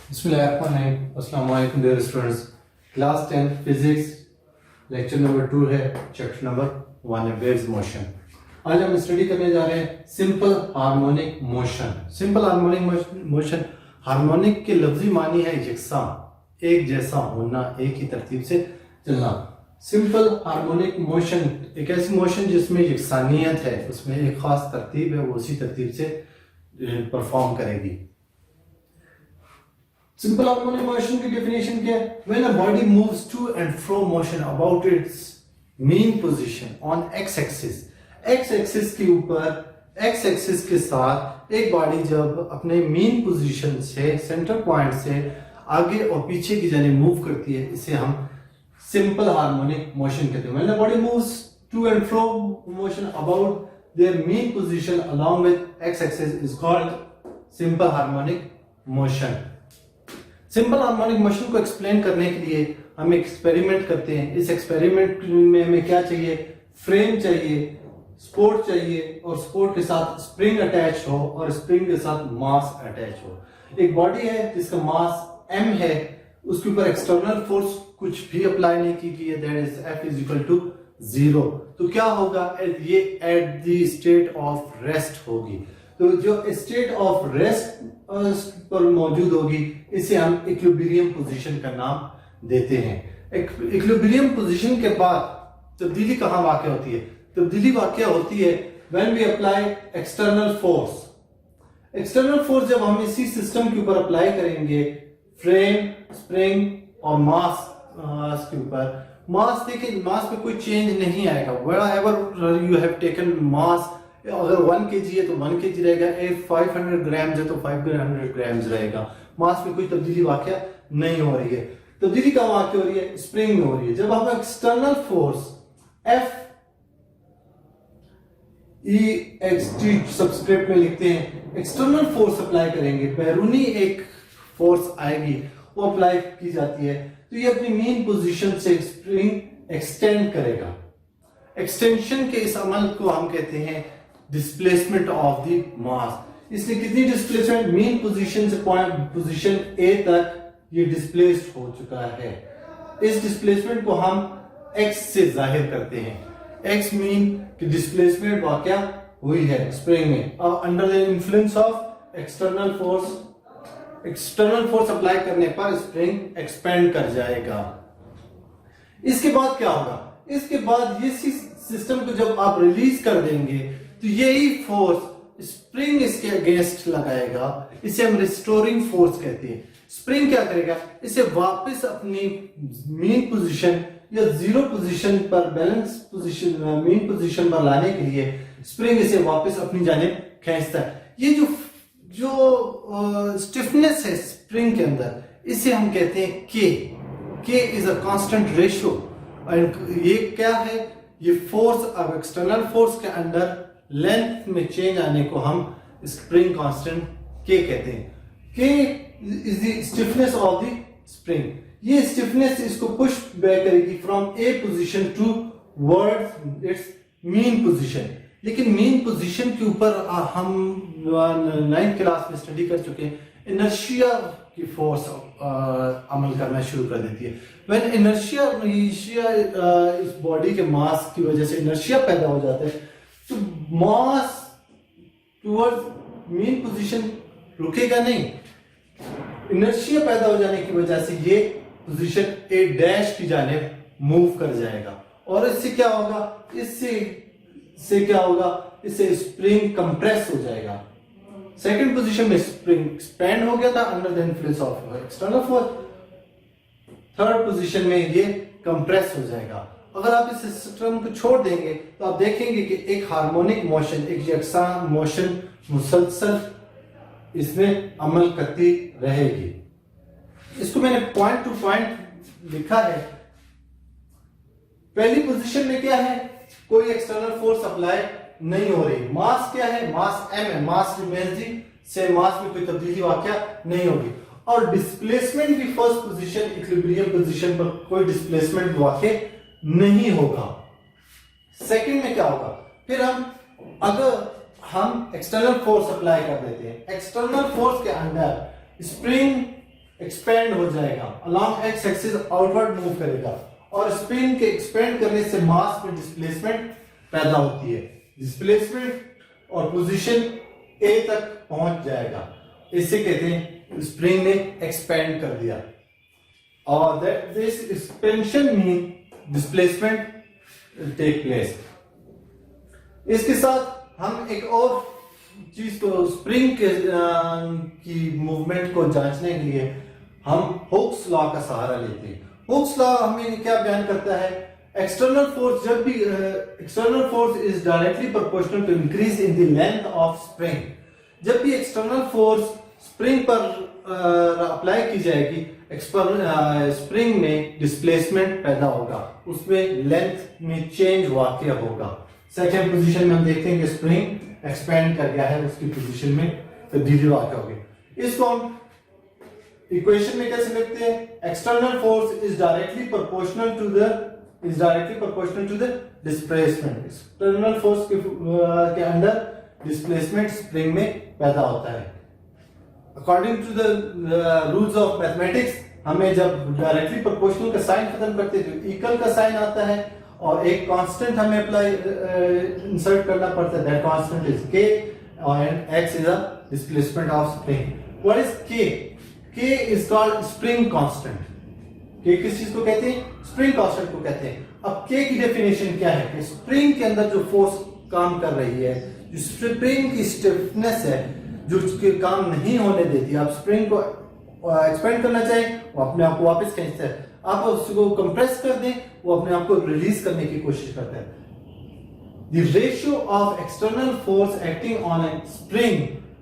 अस्सलामुअलैकुम dear students. Class 10 physics lecture number 2 है, chapter number 1 है वेव्स मोशन। आज हम स्टडी करने जा रहे हैं simple harmonic motion. Simple harmonic motion, harmonic के लफ्जी मानी है यकसा, एक जैसा होना, एक ही तरतीब से चलना। सिंपल हार्मोनिक मोशन एक ऐसी मोशन जिसमें यकसानियत है, उसमें एक खास तरतीब है, वो उसी तरतीब से परफॉर्म करेगी। सिंपल हार्मोनिक मोशन की डेफिनेशन क्या है? When a body moves to and fro motion about its mean position on x-axis, x-axis के ऊपर x-axis के साथ एक बॉडी जब अपने मीन पोजीशन से, सेंटर पॉइंट से आगे और पीछे की जानिब मूव करती है, इसे हम सिंपल हार्मोनिक मोशन कहते हैं। When a body moves to and fro motion about their mean position along with x-axis is called simple harmonic motion। Simple harmonic motion को एक्सप्लेन करने के लिए हम एक्सपेरिमेंट करते हैं। इस एक्सपेरिमेंट में हमें क्या चाहिए? फ्रेम चाहिए, सपोर्ट चाहिए, और सपोर्ट के साथ स्प्रिंग अटैच हो और स्प्रिंग के साथ मास अटैच हो। एक बॉडी है जिसका मास m है, उसके ऊपर एक्सटर्नल फोर्स कुछ भी अप्लाई नहीं की गई है, that is F is equal to 0। तो क्या होगा? ये at the state of rest होगी। तो जो स्टेट ऑफ रेस्ट पर मौजूद होगी, इसे हम इक्विलिब्रियम पोजीशन का नाम देते हैं। इक्विलिब्रियम पोजीशन के बाद तब्दीली कहां वाक़या होती है? तब्दीली वाक़या होती है when we apply external force. External force जब हम इसी सिस्टम के ऊपर अप्लाई करेंगे, फ्रेम, स्प्रिंग और मास के ऊपर, मास देखिए, मास में कोई चेंज नहीं आएगा। व्हेरेवर यू हैव टेकन मास, अगर 1 kg है तो 1 kg रहेगा, 500 ग्राम है तो 500 ग्राम रहेगा। मास में कोई तब्दीली वाक़या नहीं हो रही है। तब्दीली कहाँ वाक़या हो रही है? स्प्रिंग में हो रही है। जब हम external force F E x t subscript में लिखते हैं, एक्सटर्नल फोर्स अप्लाई करेंगे, बैरूनी एक फोर्स आएगी, वो अप्लाई की जाती है, तो ये अपनी मेन पोजीशन से स्प्रिंग एक्सटेंड करेगा। एक्सटेंशन के इस अमल को हम कहते हैं डिस्प्लेसमेंट ऑफ द मास। इसने कितनी डिस्प्लेसमेंट? मेन पोजीशन से पॉइंट पोजीशन ए तक ये डिस्प्लेस्ड हो चुका है। इस डिस्प्लेसमेंट को हम x से जाहिर करते हैं। x मीन कि डिस्प्लेसमेंट वाकया हुई है स्प्रिंग में। अब under the influence of external force apply करने पर स्प्रिंग एक्सपेंड कर जाएगा। इसके बाद क्या होगा? इसके बाद ये सिस्टम को जब आप रिलीज कर देंगे तो यही फोर्स स्प्रिंग इसके अगेंस्ट लगाएगा, इसे हम रिस्टोरिंग फोर्स कहते हैं। स्प्रिंग क्या करेगा? इसे वापस अपनी मीन पोजीशन या जीरो पोजीशन पर, बैलेंस पोजीशन, मीन पोजीशन पर लाने के लिए स्प्रिंग इसे वापस अपनी जानिब खींचता है। ये जो स्टिफनेस है स्प्रिंग के अंदर, इसे हम कहते हैं K is a constant ratio. ये क्या है? ये फोर्स, अब एक्सटर्नल फोर्स के अंदर लेंथ में चेंज आने को हम स्प्रिंग कांस्टेंट K कहते हैं। K is the stiffness of the spring. ये स्टिफनेस इसको पुश बैक करेगी from a position toward its mean position. लेकिन मीन पोजीशन के ऊपर हम 9th क्लास में स्टडी कर चुके हैं, इनर्शिया की फोर्स अमल करना शुरू कर देती है। व्हेन इनर्शिया इस बॉडी के मास की वजह से इनर्शिया पैदा हो जाता है, तो मास टुवर्ड्स मीन पोजीशन रुकेगा नहीं। इनर्शिया पैदा हो जाने की वजह से ये पोजीशन ए डैश की जानिब मूव कर जाएगा, और इससे क्या होगा? इससे क्या होगा? इससे स्प्रिंग कंप्रेस हो जाएगा। सेकंड पोजीशन में स्प्रिंग एक्सपेंड हो गया था under the influence of external force. Third position में ये कंप्रेस हो जाएगा। अगर आप इस सिस्टम को छोड़ देंगे तो आप देखेंगे कि एक हार्मोनिक मोशन, एक यकसा मोशन मुसलसल इसमें अमल करती रहेगी। इसको मैंने पॉइंट टू पॉइंट लिखा है। पहली पोजीशन में क्या है? कोई एक्सटर्नल फोर्स अप्लाई नहीं हो रही। मास क्या है? मास m है, मास रिमेन्स दी सेम, मास में कोई तब्दीली वाकया नहीं होगी। और डिस्प्लेसमेंट भी फर्स्ट पोजीशन इक्विलिब्रियम पोजीशन पर कोई डिस्प्लेसमेंट वाकया नहीं होगा। सेकंड में क्या होगा? फिर अगर हम एक्सटर्नल फोर्स अप्लाई कर देते हैं, एक्सटर्नल फोर्स के अंडर स्प्रिंग एक्सपेंड हो जाएगा, along x axis outward move करेगा, और स्प्रिंग के एक्सपेंड करने से मास में डिस्प्लेसमेंट पैदा होती है। डिस्प्लेसमेंट और पोजीशन ए तक पहुंच जाएगा, इसे कहते हैं स्प्रिंग ने एक्सपेंड कर दिया। और that this expansion mean displacement take place. इसके साथ हम एक और चीज को स्प्रिंग की मूवमेंट को जांचने के लिए हम हुक्स लॉ का सहारा लेते हैं। हुक्स लॉ हमें क्या बयान करता है? एक्सटर्नल फोर्स, जब भी external force is directly proportional to increase in the length of spring. जब भी एक्सटर्नल फोर्स स्प्रिंग पर अप्लाई की जाएगी, स्प्रिंग में डिस्प्लेसमेंट पैदा होगा, उसमें लेंथ में चेंज वाकई होगा। सेकेंड पोजीशन में हम देखते हैं कि स्प्रिंग एक्सपेंड कर गया है, उसकी पोजीशन में तब्दीली वाकई होगी। इसको हम इक्वेशन में कैसे लिखते हैं? External force is directly proportional to the displacement. External force के अंदर डिस्प्लेसमेंट स्प्रिंग में पैदा होता है। According to the rules of mathematics, हमें जब डायरेक्टली प्रोपोर्शनल का साइन खत्म करते हैं तो इक्वल का साइन आता है, और एक कांस्टेंट हमें अप्लाई इंसर्ट करना पड़ता है। दैट कांस्टेंट इज के and x is a displacement of spring. What is के? के इज कॉल्ड स्प्रिंग कांस्टेंट। के किस चीज को कहते हैं? स्प्रिंग कांस्टेंट को कहते हैं। अब के की डेफिनेशन क्या है? कि स्प्रिंग के अंदर जो फोर्स काम कर रही है, जो स्प्रिंग की स्टिफनेस है, जो उसके काम नहीं होने देती, आप स्प्रिंग को एक्सपेंड करना चाहें, वो अपने आप को वापस खींचता है। आप उसको कंप्रेस कर दें, वो अपने आप को रिलीज करने की कोशिश करता है। The ratio of external force acting on a spring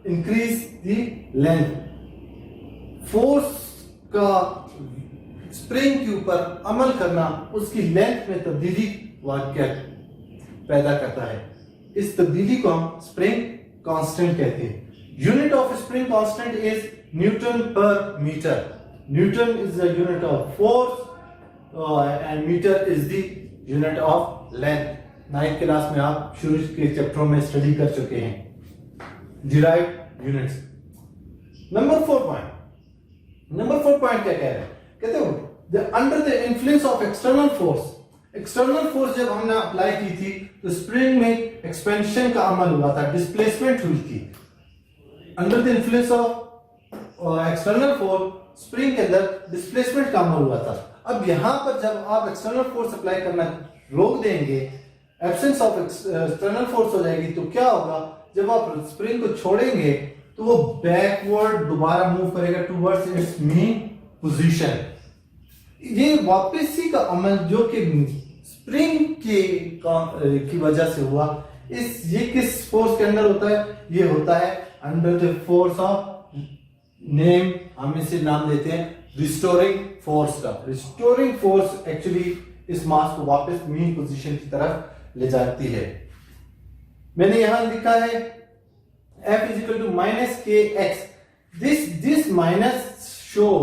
increase the length. Force का स्प्रिंग के ऊपर अमल करना उसकी लेंथ में तब्दीली वाकई पैदा करता है। इस तब्दीली को हम स्प्रिंग कांस्टेंट कहते हैं। Unit of spring constant is newton per metre. Newton is the unit of force and metre is the unit of length. 9th class में आप शुरू के चैप्टरों में स्टडी कर चुके हैं डिराइव्ड यूनिट्स। नंबर 4 पॉइंट क्या कह रहे हैं? कहते हो under the influence of external force जब हमने अप्लाई की थी तो स्प्रिंग में एक्सपेंशन का अमल हुआ था, डिस्प्लेसमेंट हुई थी। Under the influence of external force spring के अंदर डिस्प्लेसमेंट का अमल हुआ था। अब यहां पर जब आप एक्सटर्नल फोर्स अप्लाई करना रोक देंगे, एब्सेंस ऑफ एक्सटर्नल फोर्स हो जाएगी, तो क्या होगा? जब आप स्प्रिंग को छोड़ेंगे तो वो बैकवर्ड दोबारा मूव करेगा टुवर्ड्स इट्स मीन पोजीशन। ये वापसी का अमल जो कि स्प्रिंग की वजह से हुआ, ये किस फोर्स के अंदर होता है? ये होता है under the force of name, हम इसे नाम देते हैं रिस्टोरिंग फोर्स का। रिस्टोरिंग फोर्स एक्चुअली इस मास को वापस मीन पोजीशन की तरफ ले जाती है। मैंने यहां लिखा है F is equal to minus kx. This minus show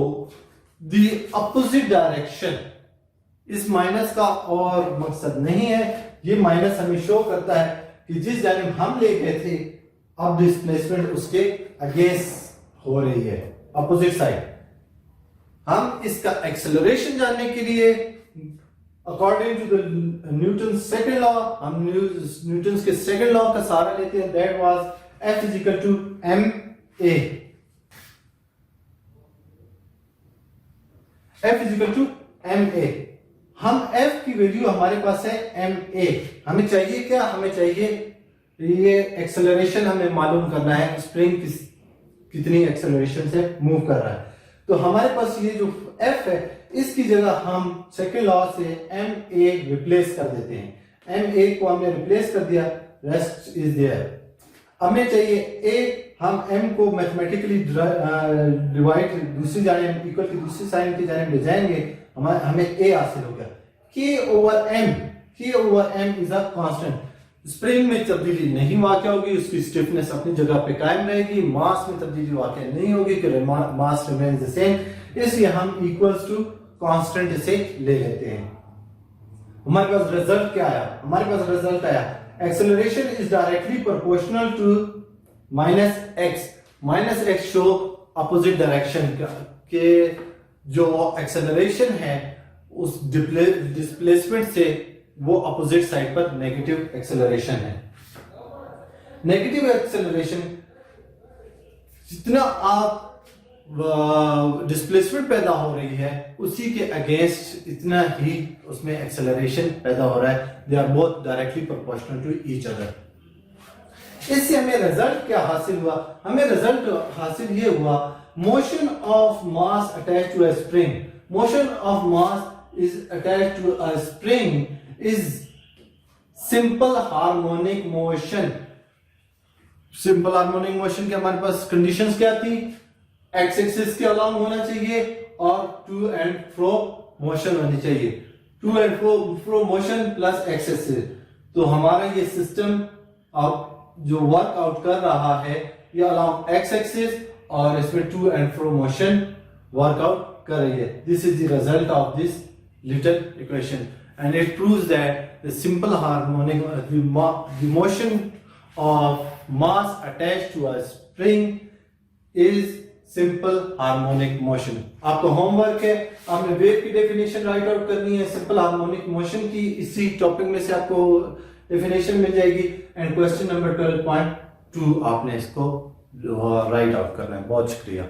the opposite direction. इस माइनस का और मकसद नहीं है, ये माइनस हमें शो करता है कि जिस जानिब हम ले गए थे अब डिस्प्लेसमेंट उसके अगेंस्ट हो रही है, अपोजिट साइड। हम इसका एक्सेलरेशन जानने के लिए according to the Newton second law, हम न्यूटन के सेकंड लॉ का सहारा लेते हैं। That was F is equal to ma. F is equal to ma. हम F की वैल्यू हमारे पास है ma। हमें चाहिए क्या? हमें चाहिए ये एक्सेलरेशन हमें मालूम करना है, स्प्रिंग कितनी एक्सेलरेशन से मूव कर रहा है। तो हमारे पास ये जो F है, इसकी जगह हम सेकेंड लॉ से ma रिप्लेस कर देते हैं। ma को हमने रिप्लेस कर दिया, रेस्ट इज देयर। हमें चाहिए a, हम m को मैथमेटिकली डिवाइड दूसरी जानिब इक्वल की दूसरी साइन की जानिब ले जाएंगे, हमें a हासिल हो गया। k over m is a constant. Spring में तब्दीली नहीं वाक़ होगी, उसकी स्टिफनेस अपनी जगह पे कायम रहेगी, मास में तब्दीली वाक़ नहीं होगी कि मास रिमेन्स द सेम, इसलिए हम इक्वल्स टू कांस्टेंट इसे ले लेते हैं। हमारे पास रिजल्ट क्या आया? हमारे पास रिजल्ट आया acceleration is directly proportional to minus x show opposite direction के जो एक्सेलरेशन है उस डिस्प्लेसमेंट से वो अपोजिट साइड पर नेगेटिव एक्सेलरेशन है। नेगेटिव एक्सेलरेशन जितना आप डिस्प्लेसमेंट पैदा हो रही है उसी के अगेंस्ट इतना ही उसमें एक्सेलरेशन पैदा हो रहा है। They are both directly proportional to each other. इससे हमें रिजल्ट क्या हासिल हुआ? हमें रिजल्ट हासिल ये हुआ, motion of mass attached to a spring, motion of mass is attached to a spring is simple harmonic motion. Simple harmonic motion के हमारे पास कंडीशंस क्या थी? एक्स एक्सिस के अलाउंग होना चाहिए और टू एंड फ्रो मोशन होनी चाहिए, to and fro motion plus X axis. तो हमारा ये सिस्टम अब जो वर्क आउट कर रहा है ये अलाउंग एक्स एक्सिस और इसमें to and fro motion work out कर रही है। This is the result of this little equation and it proves that the simple harmonic the motion of mass attached to a spring is simple harmonic motion। आपका homework है, आपने wave की definition right out करनी है, simple harmonic motion की इसी topic में से आपको डेफिनेशन मिल जाएगी एंड क्वेश्चन नंबर 12.2 आपने इसको राइट आउट करना है। बहुत शुक्रिया।